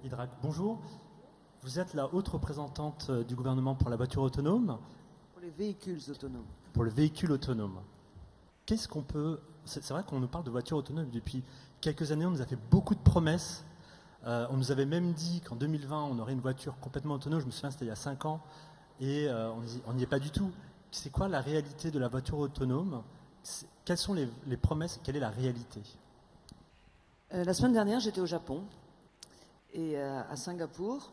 Idrac, bonjour. Vous êtes la haute représentante du gouvernement pour la voiture autonome, Pour les véhicules autonomes. pour le véhicule autonome. Qu'est-ce qu'on peut... C'est vrai qu'on nous parle de voiture autonome depuis quelques années, on nous a fait beaucoup de promesses. On nous avait même dit qu'en 2020, on aurait une voiture complètement autonome. Je me souviens, c'était il y a 5 ans. Et on n'y est pas du tout. C'est quoi la réalité de la voiture autonome? Quelles sont les promesses? Quelle est la réalité? La semaine dernière, j'étais au Japon et à Singapour.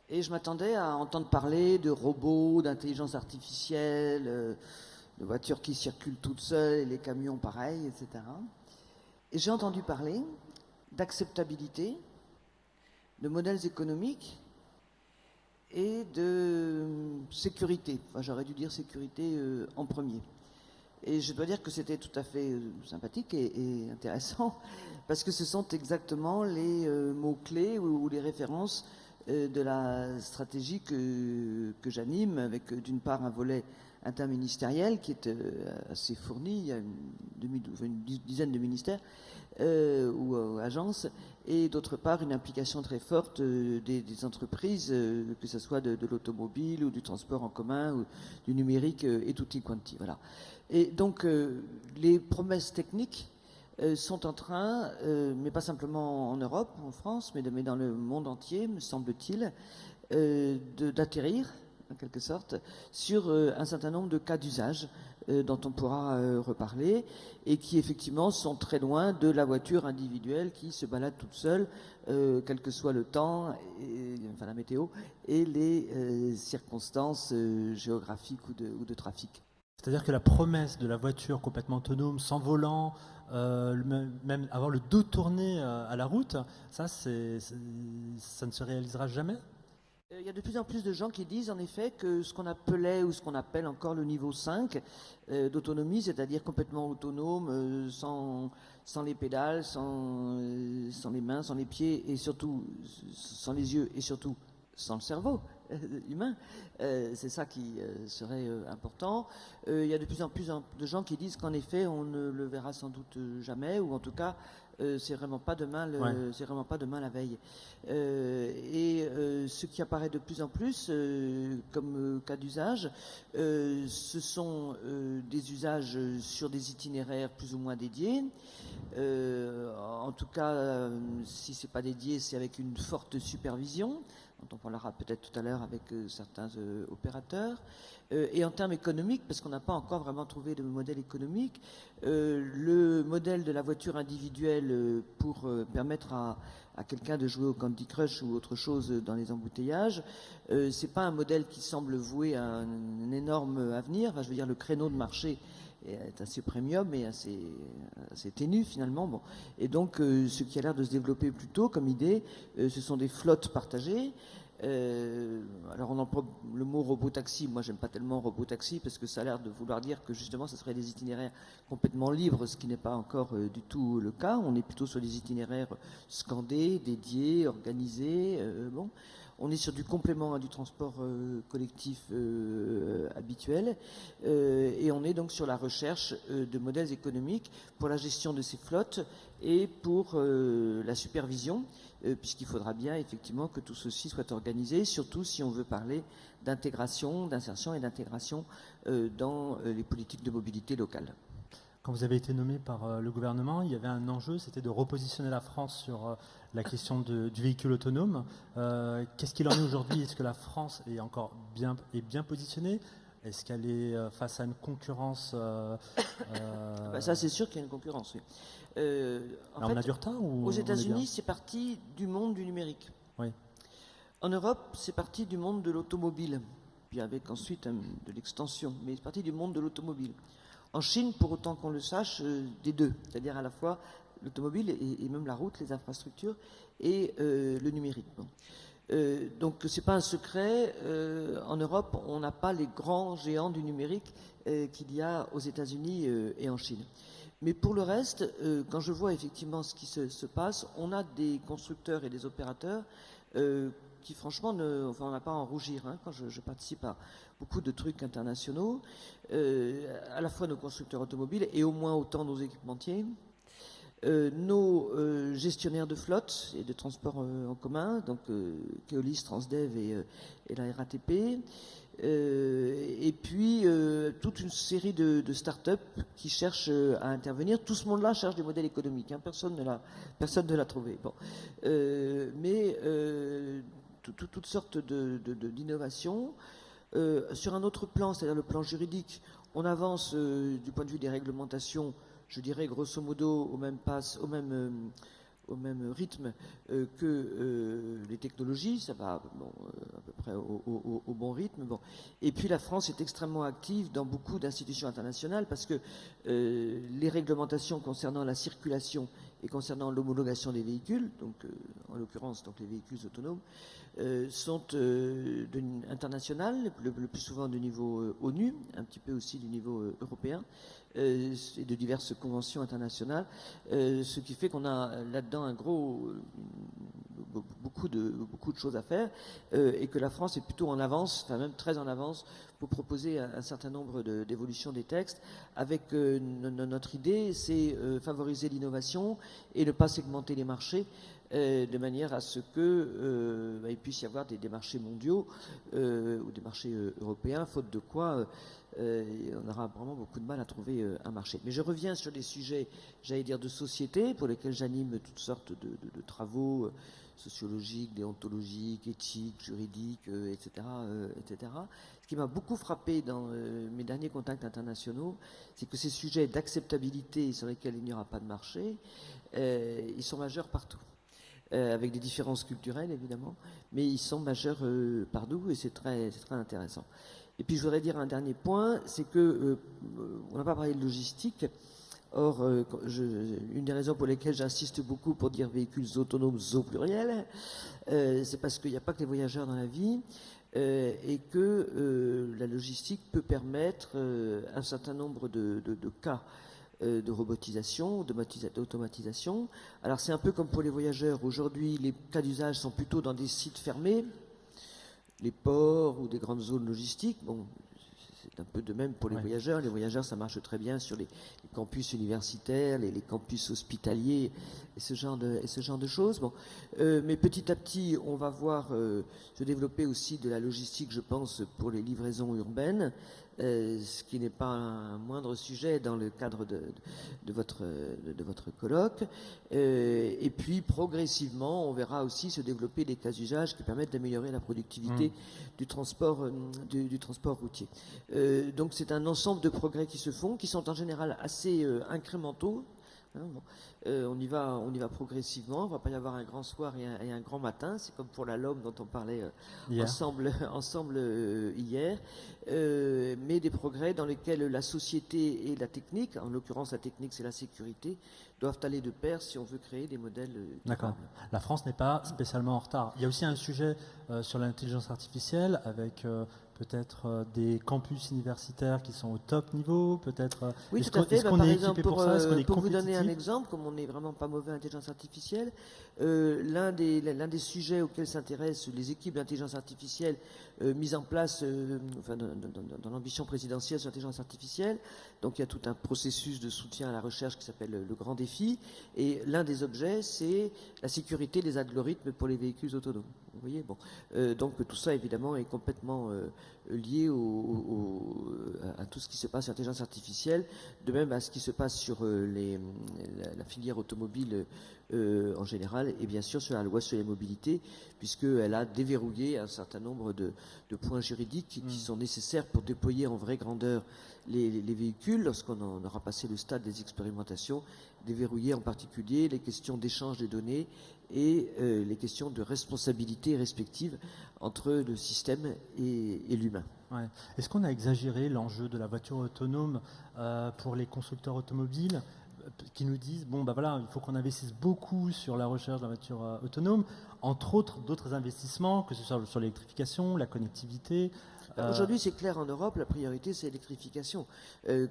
Et je m'attendais à entendre parler de robots, d'intelligence artificielle, de voitures qui circulent toutes seules, et les camions pareils, etc. Et j'ai entendu parler d'acceptabilité, de modèles économiques et de sécurité. Enfin, j'aurais dû dire sécurité en premier. Et je dois dire que c'était tout à fait sympathique et intéressant, parce que ce sont exactement les mots-clés ou les références de la stratégie que j'anime, avec d'une part un volet interministériel qui est assez fourni, il y a une dizaine de ministères ou agences, et d'autre part une implication très forte des entreprises, que ce soit de l'automobile ou du transport en commun ou du numérique et tutti quanti. Voilà. Et donc les promesses techniques sont en train, mais pas simplement en Europe, en France, mais dans le monde entier, me semble-t-il, d'atterrir, en quelque sorte, sur un certain nombre de cas d'usage dont on pourra reparler, et qui effectivement sont très loin de la voiture individuelle qui se balade toute seule, quel que soit le temps, enfin la météo, et les circonstances géographiques ou de trafic. C'est-à-dire que la promesse de la voiture complètement autonome, sans volant, même avoir le dos tourné à la route, ça ne se réalisera jamais? Il y a de plus en plus de gens qui disent en effet que ce qu'on appelait ou ce qu'on appelle encore le niveau 5 d'autonomie, c'est-à-dire complètement autonome, sans les pédales, sans les mains, sans les pieds et surtout sans les yeux et surtout sans le cerveau humain, c'est ça qui serait important. Il y a de plus en plus de gens qui disent qu'en effet on ne le verra sans doute jamais, ou en tout cas c'est vraiment pas demain c'est vraiment pas demain la veille. Ce qui apparaît de plus en plus comme cas d'usage, ce sont des usages sur des itinéraires plus ou moins dédiés. En tout cas, si c'est pas dédié, c'est avec une forte supervision, dont on parlera peut-être tout à l'heure avec certains opérateurs. Et en termes économiques, parce qu'on n'a pas encore vraiment trouvé de modèle économique, le modèle de la voiture individuelle pour permettre à quelqu'un de jouer au Candy Crush ou autre chose dans les embouteillages, c'est pas un modèle qui semble voué à un énorme avenir. Enfin, je veux dire, le créneau de marché est assez premium et assez ténu finalement. Bon. Et donc, ce qui a l'air de se développer plutôt comme idée, ce sont des flottes partagées. Alors on emploie le mot robot-taxi. Moi j'aime pas tellement robot-taxi parce que ça a l'air de vouloir dire que justement ça serait des itinéraires complètement libres, ce qui n'est pas encore du tout le cas. On est plutôt sur des itinéraires scandés, dédiés, organisés. Bon. On est sur du complément à du transport collectif habituel, et on est donc sur la recherche de modèles économiques pour la gestion de ces flottes et pour la supervision, puisqu'il faudra bien effectivement que tout ceci soit organisé, surtout si on veut parler d'intégration, d'insertion et d'intégration dans les politiques de mobilité locale. Quand vous avez été nommé par le gouvernement, il y avait un enjeu, c'était de repositionner la France sur la question du véhicule autonome. Qu'est-ce qu'il en est aujourd'hui? Est-ce que la France est encore bien positionnée? Est-ce qu'elle est face à une concurrence Ça, c'est sûr qu'il y a une concurrence, oui. On a du retard ou aux États-Unis, c'est parti du monde du numérique. Oui. En Europe, c'est parti du monde de l'automobile, puis avec ensuite de l'extension, mais c'est parti du monde de l'automobile. En Chine, pour autant qu'on le sache, des deux, c'est-à-dire à la fois l'automobile et même la route, les infrastructures, et le numérique. Bon. Donc c'est pas un secret, en Europe, on n'a pas les grands géants du numérique qu'il y a aux États-Unis et en Chine. Mais pour le reste, quand je vois effectivement ce qui se passe, on a des constructeurs et des opérateurs qui franchement, on n'a pas à en rougir. Hein, quand je participe à beaucoup de trucs internationaux, à la fois nos constructeurs automobiles et au moins autant nos équipementiers, Nos gestionnaires de flotte et de transport en commun, donc Keolis, Transdev et la RATP, et puis toute une série de start-up qui cherchent à intervenir. Tout ce monde-là cherche des modèles économiques, hein. Personne ne l'a trouvé. Bon. Mais toutes sortes d'innovations. Sur un autre plan, c'est-à-dire le plan juridique, on avance du point de vue des réglementations, je dirais grosso modo au même rythme que les technologies, ça va à peu près au bon rythme. Bon. Et puis la France est extrêmement active dans beaucoup d'institutions internationales parce que les réglementations concernant la circulation et concernant l'homologation des véhicules, donc en l'occurrence donc les véhicules autonomes, sont internationales, le plus souvent du niveau ONU, un petit peu aussi du niveau européen, et de diverses conventions internationales, ce qui fait qu'on a là-dedans beaucoup de choses à faire, et que la France est plutôt en avance, enfin même très en avance, pour proposer un certain nombre d'évolutions des textes. Avec notre idée, c'est favoriser l'innovation et ne pas segmenter les marchés, de manière à ce que il puisse y avoir des marchés mondiaux ou des marchés européens, faute de quoi on aura vraiment beaucoup de mal à trouver un marché. Mais je reviens sur des sujets, j'allais dire, de société, pour lesquels j'anime toutes sortes de travaux sociologiques, déontologiques, éthiques, juridiques, etc., etc. Ce qui m'a beaucoup frappé dans mes derniers contacts internationaux, c'est que ces sujets d'acceptabilité sur lesquels il n'y aura pas de marché, ils sont majeurs partout. Avec des différences culturelles évidemment, mais ils sont majeurs partout et c'est très intéressant. Et puis je voudrais dire un dernier point, c'est que on n'a pas parlé de logistique. Or, une des raisons pour lesquelles j'insiste beaucoup pour dire véhicules autonomes au pluriel, c'est parce qu'il n'y a pas que les voyageurs dans la vie, et que la logistique peut permettre un certain nombre de cas de robotisation, d'automatisation. Alors c'est un peu comme pour les voyageurs. Aujourd'hui, les cas d'usage sont plutôt dans des sites fermés, les ports ou des grandes zones logistiques. Bon, c'est un peu de même pour les voyageurs. Les voyageurs, ça marche très bien sur les campus universitaires, les campus hospitaliers et ce genre de choses. Bon, mais petit à petit, on va voir se développer aussi de la logistique, je pense, pour les livraisons urbaines. Ce qui n'est pas un moindre sujet dans le cadre de votre colloque. Et puis, progressivement, on verra aussi se développer des cas d'usage qui permettent d'améliorer la productivité du transport routier. Donc, c'est un ensemble de progrès qui se font, qui sont en général assez incrémentaux. On y va progressivement. Il ne va pas y avoir un grand soir et un grand matin. C'est comme pour la LOM dont on parlait ensemble hier. Mais des progrès dans lesquels la société et la technique, en l'occurrence la technique c'est la sécurité, doivent aller de pair si on veut créer des modèles. D'accord. La France n'est pas spécialement en retard. Il y a aussi un sujet sur l'intelligence artificielle avec peut-être des campus universitaires qui sont au top niveau, peut-être. Oui, tout à fait. Par exemple, pour vous donner un exemple, comme on n'est vraiment pas mauvais en intelligence artificielle, l'un des sujets auxquels s'intéressent les équipes d'intelligence artificielle mises en place dans l'ambition présidentielle sur l'intelligence artificielle, donc il y a tout un processus de soutien à la recherche qui s'appelle le Grand Défi, et l'un des objets, c'est la sécurité des algorithmes pour les véhicules autonomes. Vous voyez, bon. Donc tout ça, évidemment, est complètement lié à tout ce qui se passe sur l'intelligence artificielle, de même à ce qui se passe sur la filière automobile en général, et bien sûr sur la loi sur les mobilités, puisqu'elle a déverrouillé un certain nombre de points juridiques qui sont nécessaires pour déployer en vraie grandeur les véhicules, lorsqu'on aura passé le stade des expérimentations, déverrouiller en particulier les questions d'échange des données et les questions de responsabilité respective entre le système et l'humain. Ouais. Est-ce qu'on a exagéré l'enjeu de la voiture autonome pour les constructeurs automobiles qui nous disent, bon, bah voilà, il faut qu'on investisse beaucoup sur la recherche de la voiture autonome, entre autres d'autres investissements, que ce soit sur l'électrification, la connectivité. Aujourd'hui, c'est clair en Europe, la priorité, c'est l'électrification.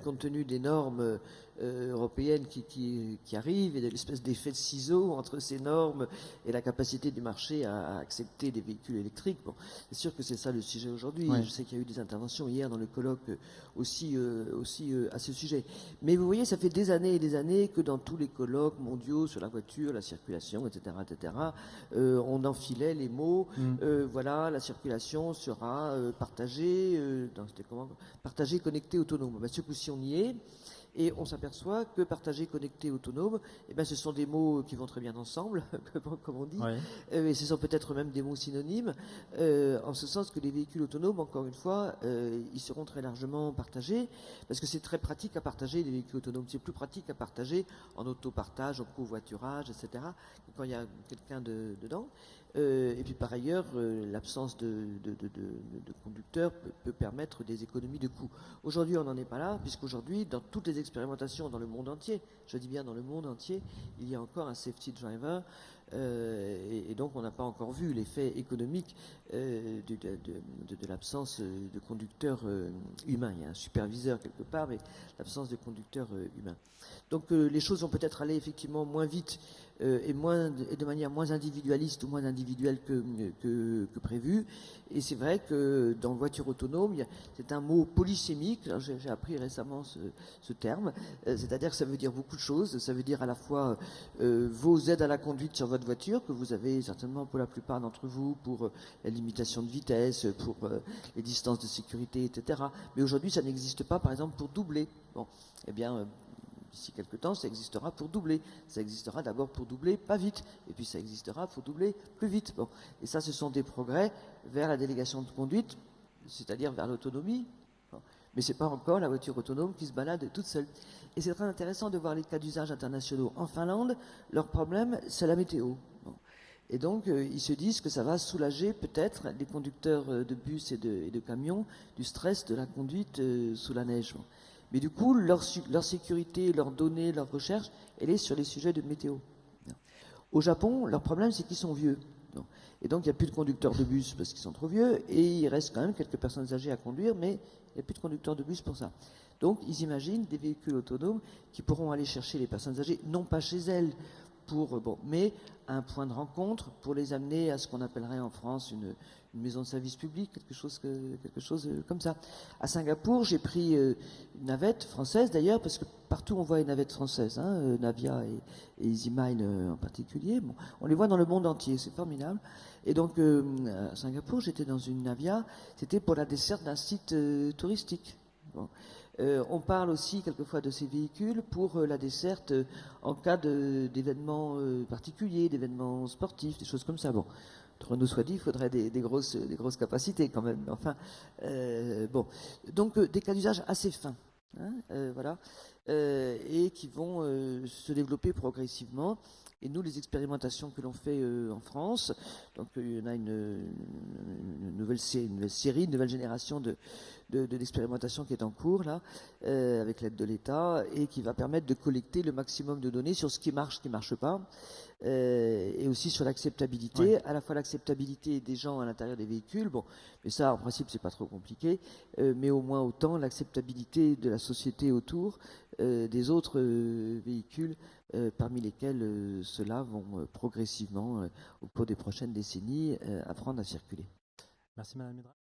Compte tenu des normes européennes qui arrivent et de l'espèce d'effet de ciseau entre ces normes et la capacité du marché à accepter des véhicules électriques. Bon, c'est sûr que c'est ça le sujet aujourd'hui. Ouais. Je sais qu'il y a eu des interventions hier dans le colloque aussi à ce sujet. Mais vous voyez, ça fait des années et des années que dans tous les colloques mondiaux sur la voiture, la circulation, etc., on enfilait les mots. Voilà, la circulation sera partagée, partagée, connectée, autonome. Ben, ce coup-ci, on y est. Et on s'aperçoit que partagé, connecté, autonome, eh ben, ce sont des mots qui vont très bien ensemble, comme on dit. Ouais. Et ce sont peut-être même des mots synonymes, en ce sens que les véhicules autonomes, encore une fois, ils seront très largement partagés, parce que c'est très pratique à partager les véhicules autonomes. C'est plus pratique à partager en autopartage, en covoiturage, etc., quand il y a quelqu'un dedans. Et puis par ailleurs, l'absence de conducteurs peut permettre des économies de coûts. Aujourd'hui, on n'en est pas là, puisqu'aujourd'hui, dans toutes les expérimentations dans le monde entier, je dis bien dans le monde entier, il y a encore un safety driver, et donc on n'a pas encore vu l'effet économique de l'absence de conducteur humain. Il y a un superviseur quelque part, mais l'absence de conducteur humain. Donc les choses vont peut-être aller effectivement moins vite et de manière moins individualiste ou moins individuelle que prévu. Et c'est vrai que dans voiture autonome, c'est un mot polysémique. J'ai appris récemment ce terme. C'est-à-dire que ça veut dire beaucoup de choses. Ça veut dire à la fois vos aides à la conduite sur votre voiture, que vous avez certainement pour la plupart d'entre vous, pour la limitation de vitesse, pour les distances de sécurité, etc. Mais aujourd'hui, ça n'existe pas, par exemple, pour doubler. Bon, eh bien... d'ici quelques temps, ça existera pour doubler. Ça existera d'abord pour doubler pas vite, et puis ça existera pour doubler plus vite. Bon. Et ça, ce sont des progrès vers la délégation de conduite, c'est-à-dire vers l'autonomie. Bon. Mais ce n'est pas encore la voiture autonome qui se balade toute seule. Et c'est très intéressant de voir les cas d'usage internationaux. En Finlande, leur problème, c'est la météo. Bon. Et donc, ils se disent que ça va soulager peut-être les conducteurs de bus et de camions du stress de la conduite sous la neige. Bon. Mais du coup, leur sécurité, leurs données, leur recherche, elle est sur les sujets de météo. Au Japon, leur problème, c'est qu'ils sont vieux. Et donc, il n'y a plus de conducteurs de bus parce qu'ils sont trop vieux, et il reste quand même quelques personnes âgées à conduire, mais il n'y a plus de conducteurs de bus pour ça. Donc, ils imaginent des véhicules autonomes qui pourront aller chercher les personnes âgées, non pas chez elles, mais à un point de rencontre pour les amener à ce qu'on appellerait en France une maison de service public, quelque chose comme ça. À Singapour, j'ai pris une navette française d'ailleurs, parce que partout on voit une navette française, hein, Navia et EasyMile en particulier. Bon, on les voit dans le monde entier, c'est formidable. Et donc à Singapour, j'étais dans une Navia, c'était pour la desserte d'un site touristique. Bon. On parle aussi quelquefois de ces véhicules pour la desserte en cas d'événements particuliers, d'événements sportifs, des choses comme ça. Bon, entre nous soit dit, il faudrait des grosses capacités quand même. Enfin, bon, donc des cas d'usage assez fins, hein, voilà, et qui vont se développer progressivement. Et nous, les expérimentations que l'on fait en France, donc il y en a une nouvelle série, une nouvelle génération de l'expérimentation qui est en cours là, avec l'aide de l'État, et qui va permettre de collecter le maximum de données sur ce qui marche pas, et aussi sur l'acceptabilité, ouais. À la fois l'acceptabilité des gens à l'intérieur des véhicules, bon, mais ça en principe c'est pas trop compliqué, mais au moins autant l'acceptabilité de la société autour, des autres véhicules, parmi lesquels ceux-là vont progressivement, au cours des prochaines décennies, apprendre à circuler. Merci Madame Medra.